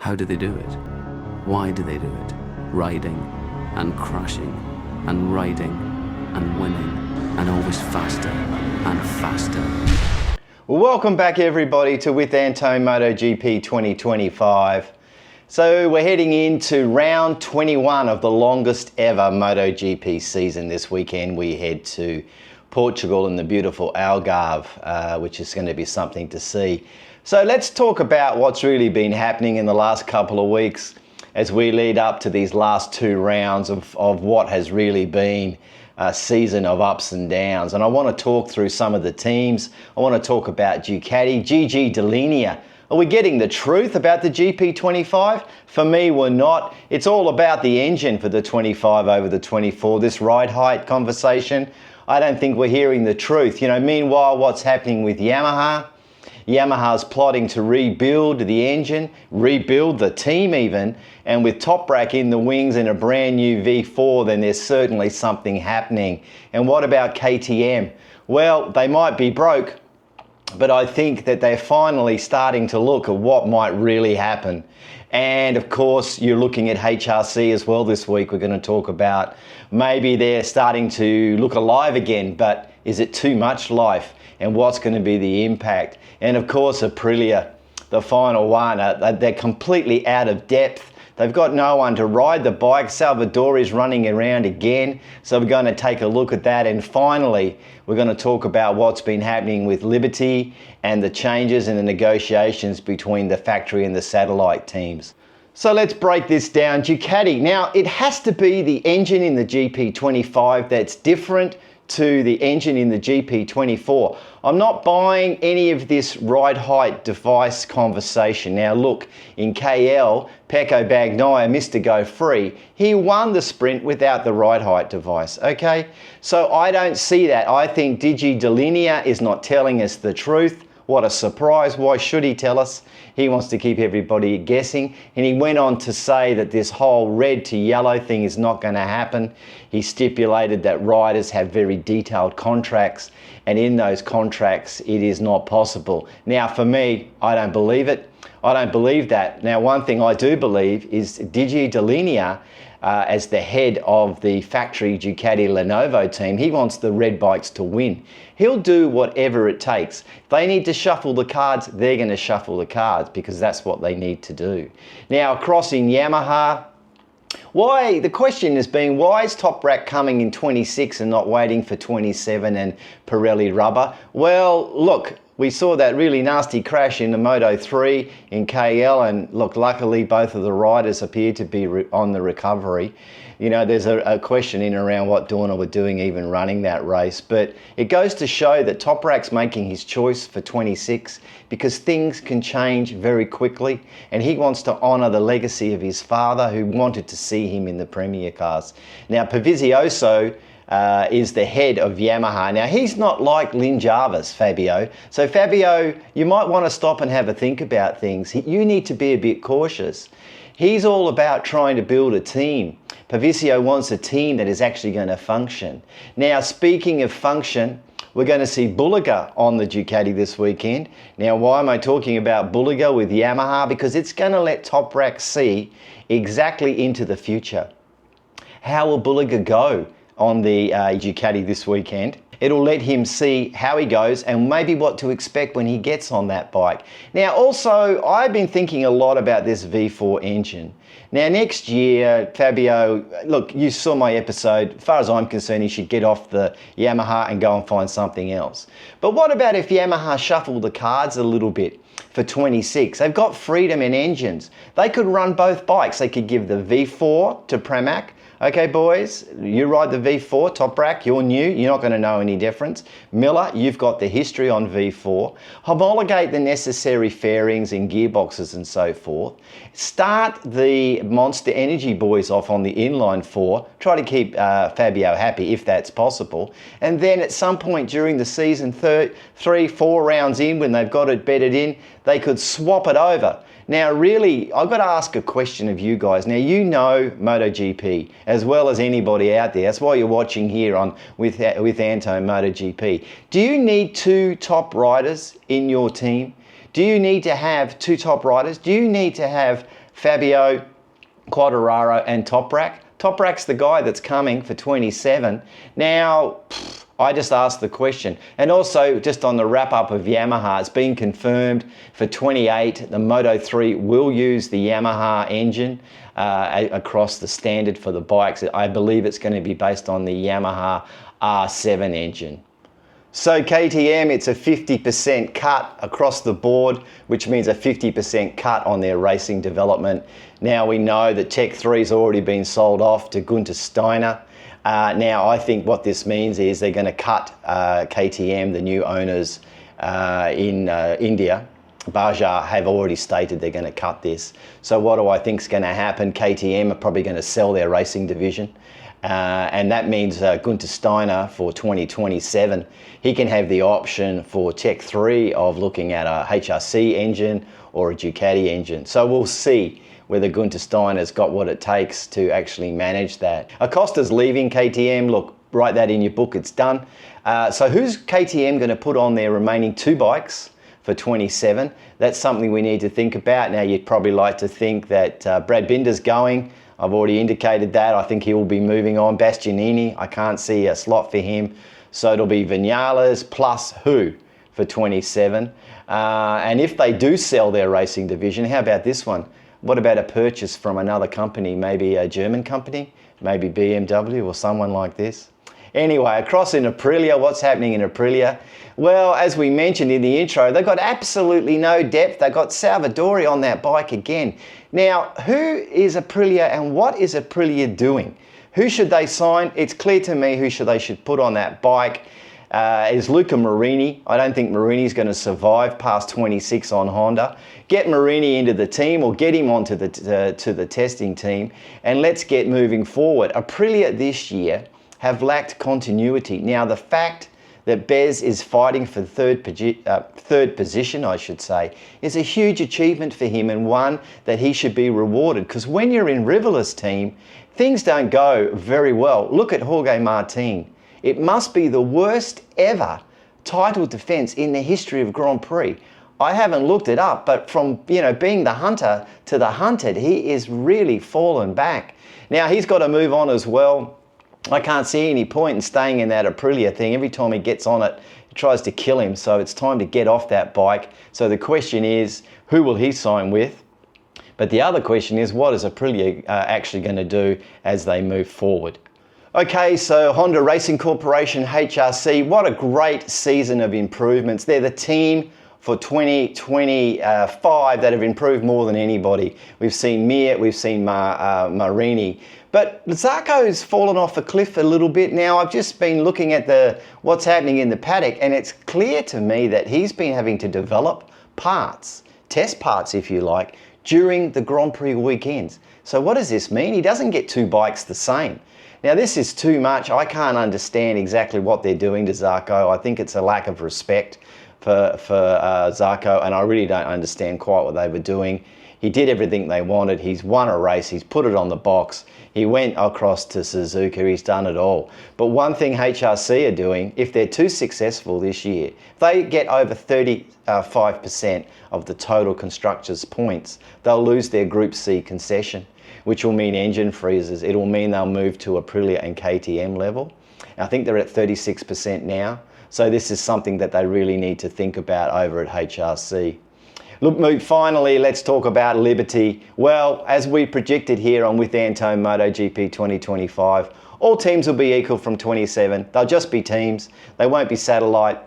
How do they do it? Why do they do it? Riding and crashing and riding and winning and always faster and faster. Well, welcome back everybody to With Antone MotoGP 2025. So we're heading into round 21 of the longest ever MotoGP season. This weekend we head to Portugal in the beautiful Algarve, which is going to be something to see. So let's talk about what's really been happening in the last couple of weeks as we lead up to these last two rounds of what has really been a season of ups and downs. And I want to talk through some of the teams. I want to talk about Ducati. Gigi Dall'Igna. Are we getting the truth about the GP25? For me, we're not. It's all about the engine for the 25 over the 24. This ride height conversation, I don't think we're hearing the truth. You know, meanwhile, what's happening with Yamaha? Yamaha's plotting to rebuild the engine, rebuild the team even, and with toprak in the wings and a brand new V4, then there's certainly something happening. And what about KTM? Well, they might be broke, but I think that they're finally starting to look at what might really happen. And of course, you're looking at HRC as well this week. We're going to talk about maybe they're starting to look alive again, but is it too much life? And what's going to be the impact? And of course, Aprilia, the final one, they're completely out of depth. They've got no one to ride the bike. Salvador is running around again. So we're going to take a look at that. And finally, we're going to talk about what's been happening with Liberty and the changes in the negotiations between the factory and the satellite teams. So let's break this down. Ducati. Now, it has to be the engine in the GP25 that's different to the engine in the GP24. I'm not buying any of this ride height device conversation. Now look, in KL, peccobagnaia, Mr. Go Free, he won the sprint without the ride height device, okay? So I don't see that. I think Gigi Dall'Igna is not telling us the truth. What a surprise. Why should he tell us? He wants to keep everybody guessing. And he went on to say that this whole red to yellow thing is not going to happen. He stipulated that riders have very detailed contracts, and in those contracts, it is not possible. Now, for me, I don't believe it. I don't believe that. Now, one thing I do believe is Gigi Dall'Igna, as the head of the factory Ducati Lenovo team, he wants the red bikes to win. He'll do whatever it takes. If they need to shuffle the cards, they're going to shuffle the cards because that's what they need to do. Now, across in Yamaha, the question has been, why is Toprak coming in 26 and not waiting for 27 and Pirelli rubber? Well, look, we saw that really nasty crash in the Moto3 in KL, and look, luckily both of the riders appear to be on the recovery. You know, there's a question in and around what Dorna were doing even running that race, but it goes to show that Toprak's making his choice for 26 because things can change very quickly, and he wants to honour the legacy of his father who wanted to see him in the Premier cars. Now, Pavizioso is the head of Yamaha. Now, he's not like Lin Jarvis, Fabio. So Fabio, you might want to stop and have a think about things. You need to be a bit cautious. He's all about trying to build a team. Pavizio wants a team that is actually going to function. Now, speaking of function, we're going to see Bulega on the Ducati this weekend. Now, why am I talking about Bulega with Yamaha? Because it's going to let Toprak see exactly into the future. How will Bulega go on the Ducati this weekend? It'll let him see how he goes and maybe what to expect when he gets on that bike. Now, also, I've been thinking a lot about this V4 engine. Now, next year, Fabio, look, you saw my episode. As far as I'm concerned, he should get off the Yamaha and go and find something else. But what about if Yamaha shuffle the cards a little bit for 26? They've got freedom in engines. They could run both bikes. They could give the V4 to Pramac. Okay, boys, you ride the V4, Toprak, you're new, you're not going to know any difference. Miller, you've got the history on V4. Homologate the necessary fairings and gearboxes and so forth. Start the Monster Energy boys off on the inline 4. Try to keep Fabio happy if that's possible. And then at some point during the season, 3, 4 rounds in, when they've got it bedded in, they could swap it over. Now, really, I've got to ask a question of you guys. Now, you know MotoGP as well as anybody out there. That's why you're watching here on with Antone MotoGP. Do you need 2 top riders in your team? Do you need to have 2 top riders? Do you need to have fabioquartararo and toprak. Toprak's the guy that's coming for 27. Now, I just asked the question. And also, just on the wrap-up of Yamaha, it's been confirmed for 28, the Moto3 will use the Yamaha engine across the standard for the bikes. I believe it's going to be based on the Yamaha R7 engine. So KTM, it's a 50% cut across the board, which means a 50% cut on their racing development. Now we know that Tech 3's already been sold off to Gunther Steiner. Now I think what this means is they're going to cut KTM, the new owners in India. Bajaj have already stated they're going to cut this. So what do I think is going to happen? KTM are probably going to sell their racing division. And that means Gunther Steiner for 2027, he can have the option for Tech 3 of looking at a HRC engine or a Ducati engine. So we'll see whether Gunther Steiner's got what it takes to actually manage that. Acosta's leaving KTM. Look, write that in your book, it's done. So who's KTM going to put on their remaining 2 bikes for 27? That's something we need to think about. Now, you'd probably like to think that Brad Binder's going. I've already indicated that. I think he will be moving on. Bastianini, I can't see a slot for him. So it'll be Vinales plus who for 27? And if they do sell their racing division, how about this one? What about a purchase from another company, maybe a German company, maybe BMW or someone like this? Anyway, across in Aprilia, what's happening in Aprilia? Well, as we mentioned in the intro, they've got absolutely no depth. They've got Salvadori on that bike again. Now, who is Aprilia and what is Aprilia doing? Who should they sign? It's clear to me who they should put on that bike. Is Luca Marini. I don't think Marini's going to survive past 26 on Honda. Get Marini into the team or get him onto the testing team and let's get moving forward. Aprilia this year have lacked continuity. Now, the fact that Bez is fighting for third position, I should say, is a huge achievement for him and one that he should be rewarded, because when you're in Rivola's team, things don't go very well. Look at Jorgemartin. It must be the worst ever title defense in the history of Grand Prix. I haven't looked it up, but from being the hunter to the hunted, he is really fallen back. Now, he's got to move on as well. I can't see any point in staying in that Aprilia thing. Every time he gets on it, it tries to kill him. So it's time to get off that bike. So the question is, who will he sign with? But the other question is, what is Aprilia actually going to do as they move forward? Okay, so Honda Racing Corporation, HRC, what a great season of improvements. They're the team for 2025 that have improved more than anybody. We've seen Mir, we've seen Marini. But Zarco's fallen off a cliff a little bit now. I've just been looking at what's happening in the paddock, and it's clear to me that he's been having to develop parts, test parts if you like, during the Grand Prix weekends. So what does this mean? He doesn't get 2 bikes the same. Now this is too much. I can't understand exactly what they're doing to Zarco. I think it's a lack of respect for Zarco, and I really don't understand quite what they were doing. He did everything they wanted. He's won a race. He's put it on the box. He went across to Suzuka. He's done it all. But one thing HRC are doing, if they're too successful this year, if they get over 35% of the total constructors' points, they'll lose their Group C concession, which will mean engine freezes. It will mean they'll move to Aprilia and KTM level. I think they're at 36% now. So this is something that they really need to think about over at HRC. Look, finally, let's talk about Liberty. Well, as we predicted here on With Antone MotoGP 2025, all teams will be equal from 27. They'll just be teams. They won't be satellite.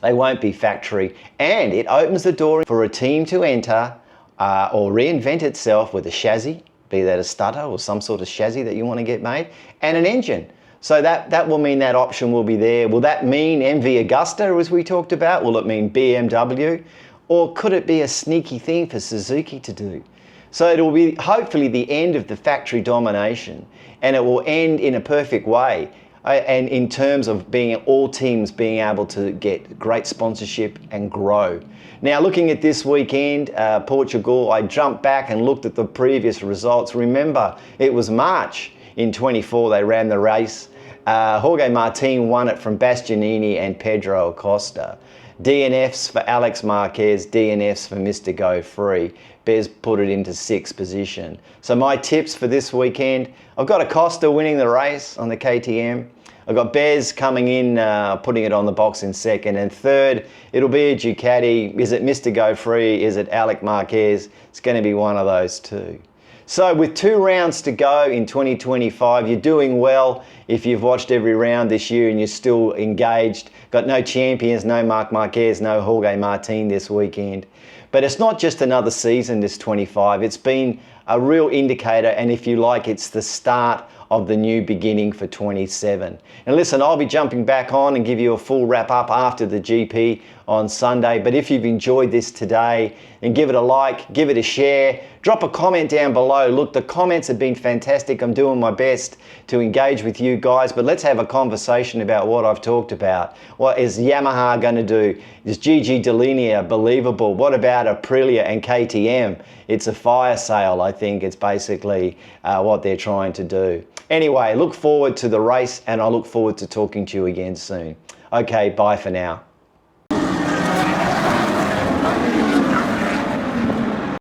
They won't be factory. And it opens the door for a team to enter or reinvent itself with a chassis, be that a stutter or some sort of chassis that you want to get made, and an engine. So that will mean that option will be there. Will that mean MV Augusta, as we talked about? Will it mean BMW? Or could it be a sneaky thing for Suzuki to do? So it will be hopefully the end of the factory domination, and it will end in a perfect way. And in terms of all teams being able to get great sponsorship and grow. Now, looking at this weekend, Portugal, I jumped back and looked at the previous results. Remember, it was March in 24, they ran the race. Jorgemartin won it from Bastianini and Pedroacosta. DNFs for Alex Marquez, DNFs for Mr. Go Free. Bez put it into 6th position. So my tips for this weekend, I've got Acosta winning the race on the KTM. I've got Bez coming in, putting it on the box in 2nd. And 3rd, it'll be a Ducati. Is it Mr. Go Free? Is it Marquez? It's going to be one of those two. So with 2 rounds to go in 2025, you're doing well if you've watched every round this year and you're still engaged. Got no champions, no Marcmarquez, no Jorgemartin this weekend. But it's not just another season, this 25. It's been a real indicator, and if you like, it's the start of the new beginning for 27. And listen, I'll be jumping back on and give you a full wrap up after the GP on Sunday. But if you've enjoyed this today, then give it a like, give it a share, drop a comment down below. Look, the comments have been fantastic. I'm doing my best to engage with you guys, but let's have a conversation about what I've talked about. What is Yamaha going to do? Is Gigi Dall'Igna believable? What about Aprilia and KTM? It's a fire sale, I think. It's basically what they're trying to do. Anyway, look forward to the race, and I look forward to talking to you again soon. Okay, bye for now.